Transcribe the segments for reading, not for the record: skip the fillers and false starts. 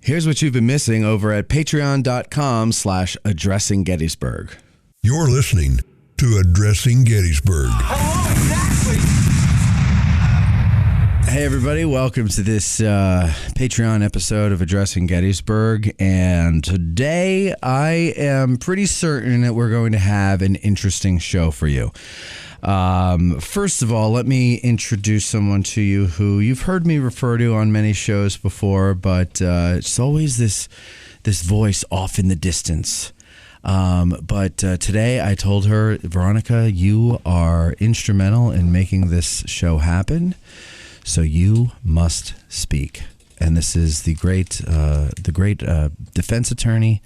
Here's what you've been missing over at patreon.com/Addressing Gettysburg. You're listening to Addressing Gettysburg. Hey, everybody. Welcome to this Patreon episode of Addressing Gettysburg. And today I am pretty certain that we're going to have an interesting show for you. First of all, let me introduce someone to you who you've heard me refer to on many shows before, but it's always this voice off in the distance. But today I told her, Veronica, you are instrumental in making this show happen, so you must speak. And this is the great defense attorney,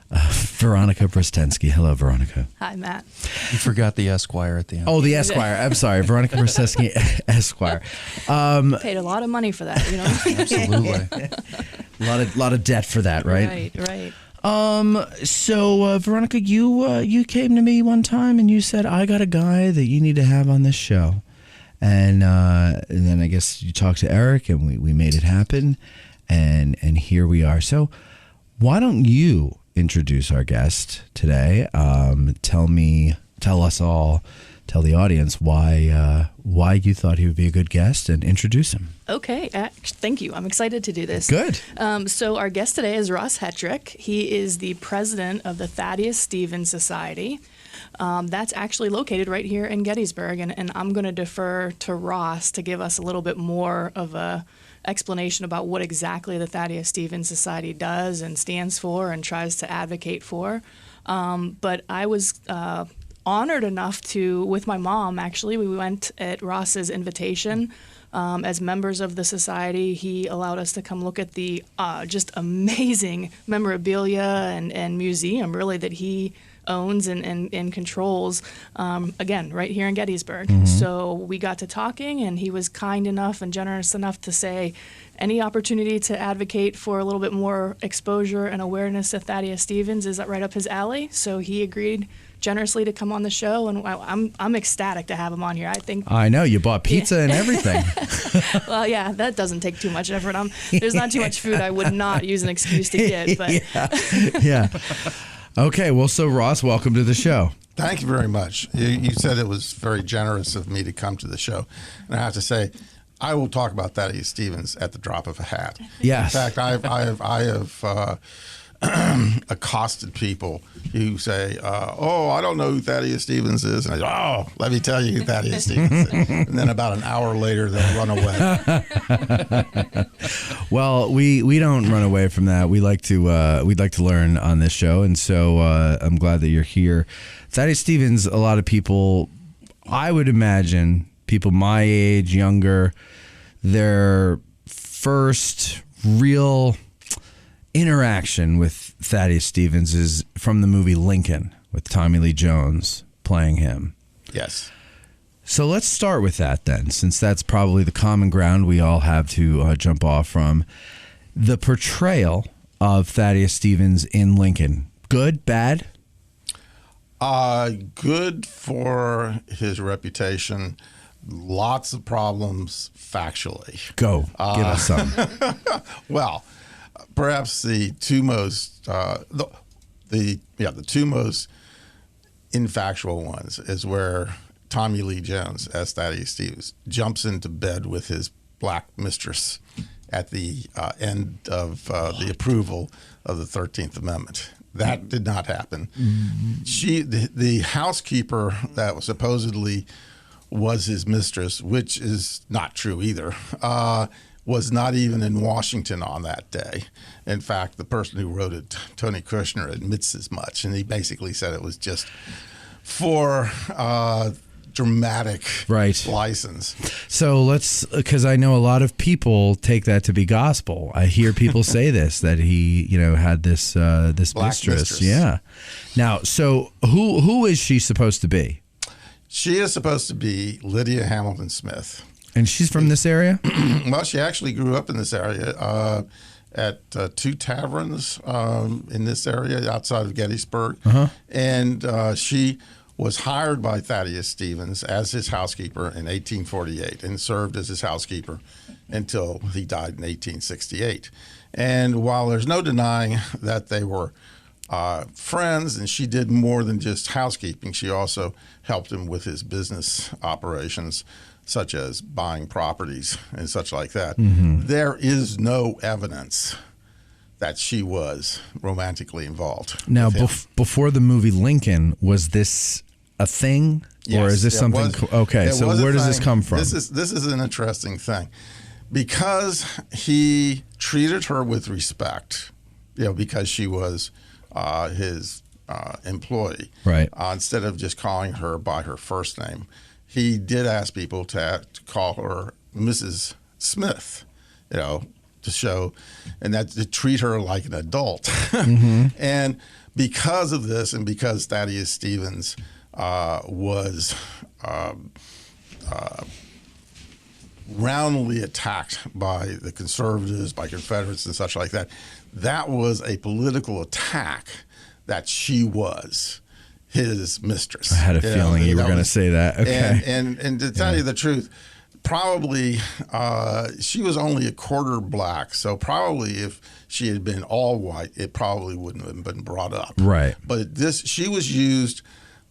Veronica Brestensky. Hello, Veronica. Hi, Matt. You forgot the Esquire at the end. Oh, the Esquire. I'm sorry. Veronica Brestensky, Esquire. Paid a lot of money for that, you know? Absolutely. A lot of debt for that, right? Right. So, Veronica, you came to me one time and you said, I got a guy that you need to have on this show. And then I guess you talked to Eric and we made it happen. And here we are. So why don't you introduce our guest today? Tell the audience why you thought he would be a good guest and introduce him. Okay. Thank you. I'm excited to do this. Good. So our guest today is Ross Hetrick. He is the president of the Thaddeus Stevens Society. That's actually located right here in Gettysburg, and I'm going to defer to Ross to give us a little bit more of a explanation about what exactly the Thaddeus Stevens Society does and stands for and tries to advocate for. But I was honored enough to, with my mom, actually, we went at Ross's invitation. As members of the society, he allowed us to come look at the just amazing memorabilia and museum, really, that he owns and controls, again, right here in Gettysburg. Mm-hmm. So we got to talking, and he was kind enough and generous enough to say any opportunity to advocate for a little bit more exposure and awareness of Thaddeus Stevens is right up his alley. So he agreed generously to come on the show, and I'm ecstatic to have him on here. I know you bought pizza and everything. Well, yeah, that doesn't take too much effort. There's not too much food I would not use an excuse to get. But yeah. Okay, well, so Ross, welcome to the show. Thank you very much. You said it was very generous of me to come to the show, and I have to say, I will talk about Thaddeus Stevens at the drop of a hat. Yes. In fact, I have accosted people who say, I don't know who Thaddeus Stevens is. And I go, let me tell you who Thaddeus Stevens is. And then about an hour later, they'll run away. Well, we don't run away from that. We'd like to learn on this show. And so I'm glad that you're here. Thaddeus Stevens, a lot of people, I would imagine, people my age, younger, their first real interaction with Thaddeus Stevens is from the movie Lincoln with Tommy Lee Jones playing him. Yes. So let's start with that then, since that's probably the common ground we all have to jump off from. The portrayal of Thaddeus Stevens in Lincoln, good, bad? Good for his reputation. Lots of problems factually. Go. Give us some. Well, perhaps the two most the two most infactual ones is where Tommy Lee Jones, as Thaddeus Stevens, jumps into bed with his black mistress at the end of the approval of the 13th Amendment. That did not happen. Mm-hmm. The housekeeper that was supposedly was his mistress, which is not true either, was not even in Washington on that day. In fact, the person who wrote it, Tony Kushner, admits as much, and he basically said it was just for dramatic license. So because I know a lot of people take that to be gospel. I hear people say this, that he, had this mistress. Yeah. Now, so who is she supposed to be? She is supposed to be Lydia Hamilton Smith. And she's from this area? Well, she actually grew up in this area at two taverns in this area outside of Gettysburg. Uh-huh. And she was hired by Thaddeus Stevens as his housekeeper in 1848 and served as his housekeeper until he died in 1868. And while there's no denying that they were friends, and she did more than just housekeeping, she also helped him with his business operations, such as buying properties and such like that. There is no evidence that she was romantically involved. Now, with him. before the movie Lincoln, was this a thing, or Yes, is this it something? was- Okay, it so was a where does this thing. come from? This is an interesting thing, because he treated her with respect, because she was his employee, Right. Instead of just calling her by her first name, he did ask people to call her Mrs. Smith, to show, and that to treat her like an adult. And because of this, and because Thaddeus Stevens was roundly attacked by the conservatives, by Confederates and such like that, that was a political attack that she was his mistress. I had a feeling you were going to say that. Okay. And to tell you the truth, probably she was only a quarter black, so probably if she had been all white, it probably wouldn't have been brought up. Right. But she was used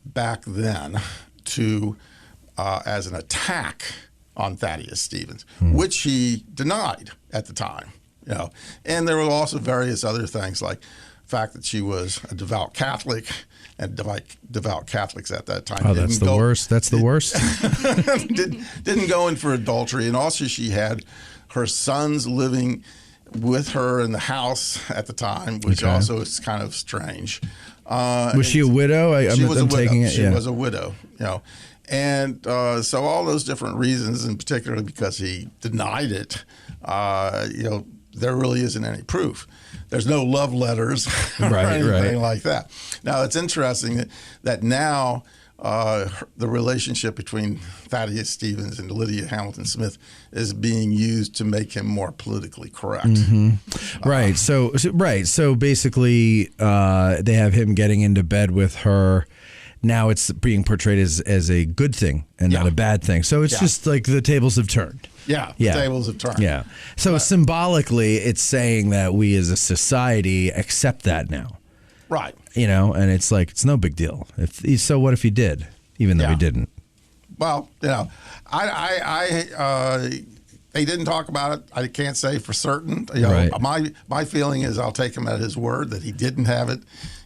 back then to as an attack on Thaddeus Stevens, which he denied at the time. And there were also various other things, like the fact that she was a devout Catholic, and devout Catholics at that time. Oh, that's the worst. That's the worst. Didn't go in for adultery, and also she had her sons living with her in the house at the time, which also is kind of strange. Was she a widow? She was a widow. Taking it. She was a widow. And so all those different reasons, and particularly because he denied it, there really isn't any proof. There's no love letters or anything like that. Now, it's interesting that now the relationship between Thaddeus Stevens and Lydia Hamilton Smith is being used to make him more politically correct. Right. So basically, they have him getting into bed with her. Now it's being portrayed as a good thing and not a bad thing. So it's just like the tables have turned. The tables have turned. Yeah. So symbolically, it's saying that we as a society accept that now. Right. And it's like, it's no big deal. So what if he did, even though he didn't? Well, they didn't talk about it. I can't say for certain. My feeling is I'll take him at his word that he didn't have it,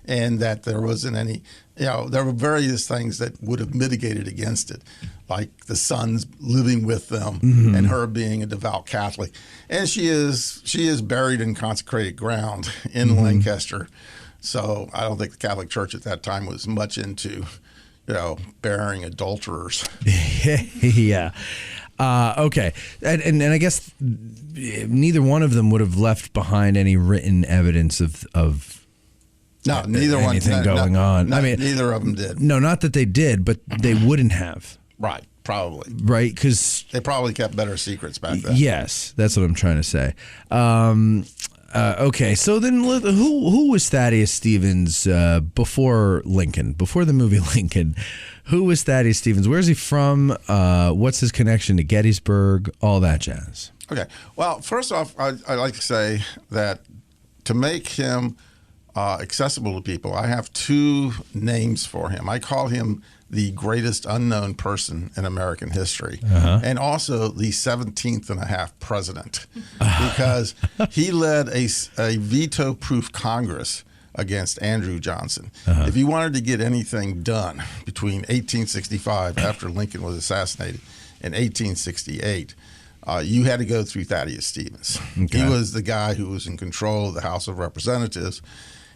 and that there wasn't any. There were various things that would have mitigated against it, like the sons living with them and her being a devout Catholic, and she is buried in consecrated ground in Lancaster. So I don't think the Catholic Church at that time was much into, burying adulterers. Yeah. Okay. And I guess neither one of them would have left behind any written evidence of no, neither anything going on. No, I mean, neither of them did. No, not that they did, but they wouldn't have. Right. Probably. Right. Because they probably kept better secrets back then. Yes. That's what I'm trying to say. Okay, so then who was Thaddeus Stevens before Lincoln, before the movie Lincoln? Who was Thaddeus Stevens? Where's he from? What's his connection to Gettysburg? All that jazz. Okay. Well, first off, I'd like to say that to make him accessible to people, I have two names for him. I call him the greatest unknown person in American history, and also the 17th and a half president, because he led a veto-proof Congress against Andrew Johnson. If you wanted to get anything done between 1865, after Lincoln was assassinated, and 1868, you had to go through Thaddeus Stevens. Okay. He was the guy who was in control of the House of Representatives,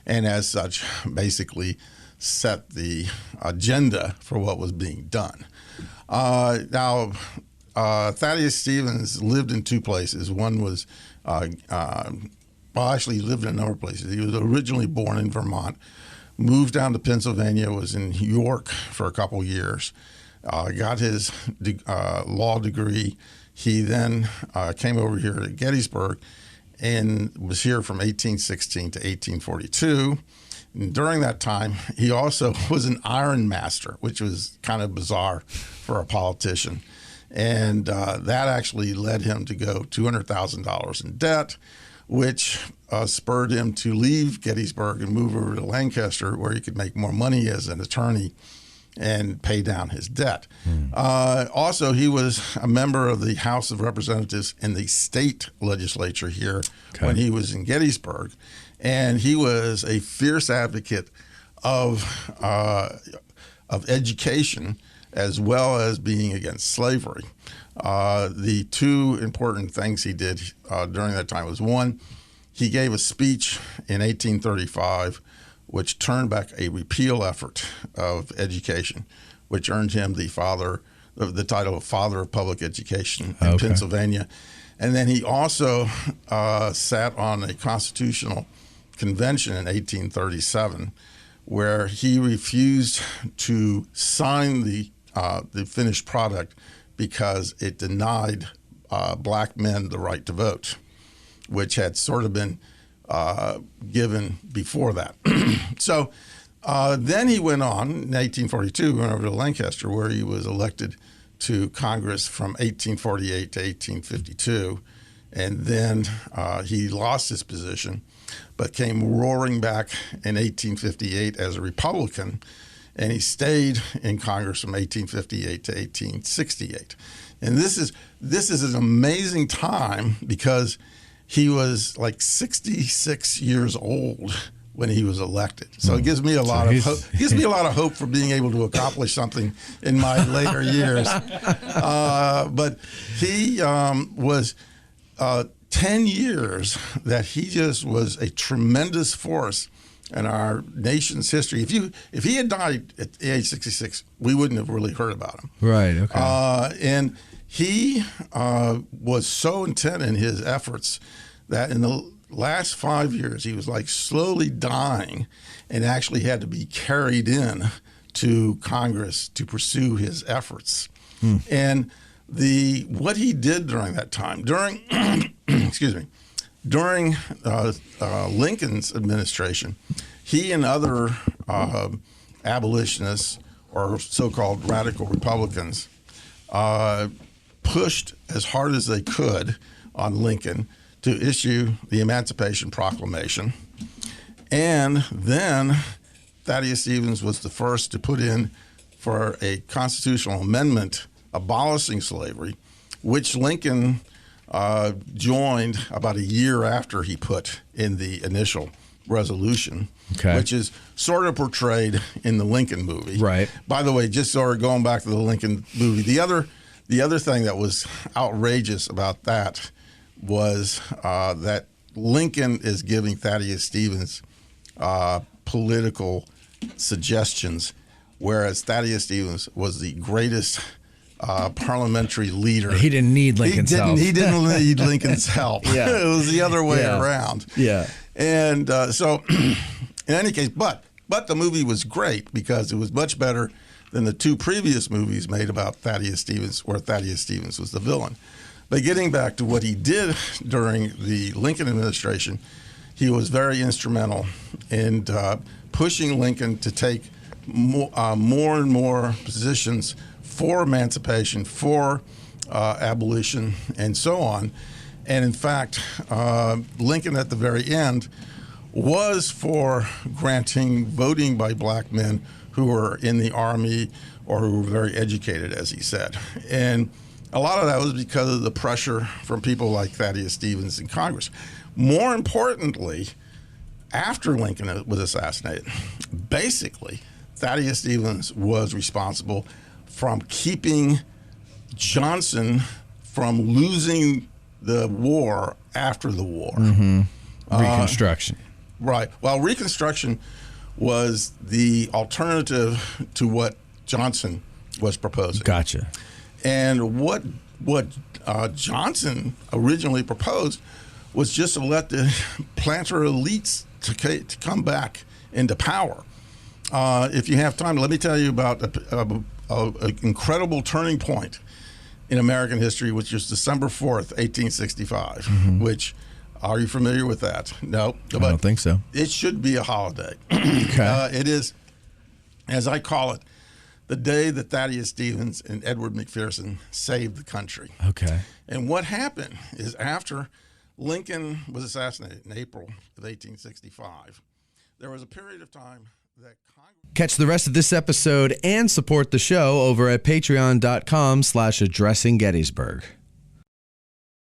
and as such, basically set the agenda for what was being done. Now, Thaddeus Stevens lived in two places. One was, actually he lived in a number of places. He was originally born in Vermont, moved down to Pennsylvania, was in New York for a couple years, got his law degree. He then came over here to Gettysburg and was here from 1816 to 1842. And during that time, he also was an iron master, which was kind of bizarre for a politician. And that actually led him to go $200,000 in debt, which spurred him to leave Gettysburg and move over to Lancaster, where he could make more money as an attorney and pay down his debt. Also, he was a member of the House of Representatives in the state legislature here when he was in Gettysburg. And he was a fierce advocate of education as well as being against slavery. The two important things he did during that time was, one, he gave a speech in 1835 which turned back a repeal effort of education, which earned him the title of Father of Public Education in Pennsylvania. And then he also sat on a constitutional convention in 1837 where he refused to sign the finished product because it denied black men the right to vote, which had sort of been given before that. So then he went on in 1842, went over to Lancaster, where he was elected to Congress from 1848 to 1852. And then he lost his position, but came roaring back in 1858 as a Republican. And he stayed in Congress from 1858 to 1868. And this is an amazing time because he was like 66 years old when he was elected. So it gives me a lot of hope. Gives me a lot of hope for being able to accomplish something in my later years. But he was 10 years that he just was a tremendous force in our nation's history. If he had died at age 66, we wouldn't have really heard about him. Right. Okay. And he was so intent in his efforts that in the last 5 years, he was like slowly dying and actually had to be carried in to Congress to pursue his efforts. And what he did during that time, during Lincoln's administration, he and other abolitionists or so-called radical Republicans pushed as hard as they could on Lincoln to issue the Emancipation Proclamation. And then Thaddeus Stevens was the first to put in for a constitutional amendment abolishing slavery, which Lincoln joined about a year after he put in the initial resolution, which is sort of portrayed in the Lincoln movie. Right. By the way, just sort of going back to the Lincoln movie, the other thing that was outrageous about that was that Lincoln is giving Thaddeus Stevens political suggestions, whereas Thaddeus Stevens was the greatest parliamentary leader. He didn't need Lincoln's help. He didn't need Lincoln's help. It was the other way around. And so, in any case, but the movie was great because it was much better than the two previous movies made about Thaddeus Stevens, where Thaddeus Stevens was the villain. But getting back to what he did during the Lincoln administration, he was very instrumental in pushing Lincoln to take more and more positions for emancipation, for abolition, and so on. And in fact, Lincoln at the very end was for granting voting by black men who were in the Army or who were very educated, as he said. And a lot of that was because of the pressure from people like Thaddeus Stevens in Congress. More importantly, after Lincoln was assassinated, basically, Thaddeus Stevens was responsible from keeping Johnson from losing the war after the war. Reconstruction. Right. Well, Reconstruction was the alternative to what Johnson was proposing. Gotcha. And what Johnson originally proposed was just to let the planter elites to come back into power. If you have time, let me tell you about an incredible turning point in American history, which is December 4th, 1865, which, are you familiar with that? No. I don't think so. It should be a holiday. Okay. It is, as I call it, the day that Thaddeus Stevens and Edward McPherson saved the country. Okay. And what happened is after Lincoln was assassinated in April of 1865, there was a period of time that Congress... Catch the rest of this episode and support the show over at patreon.com/addressinggettysburg.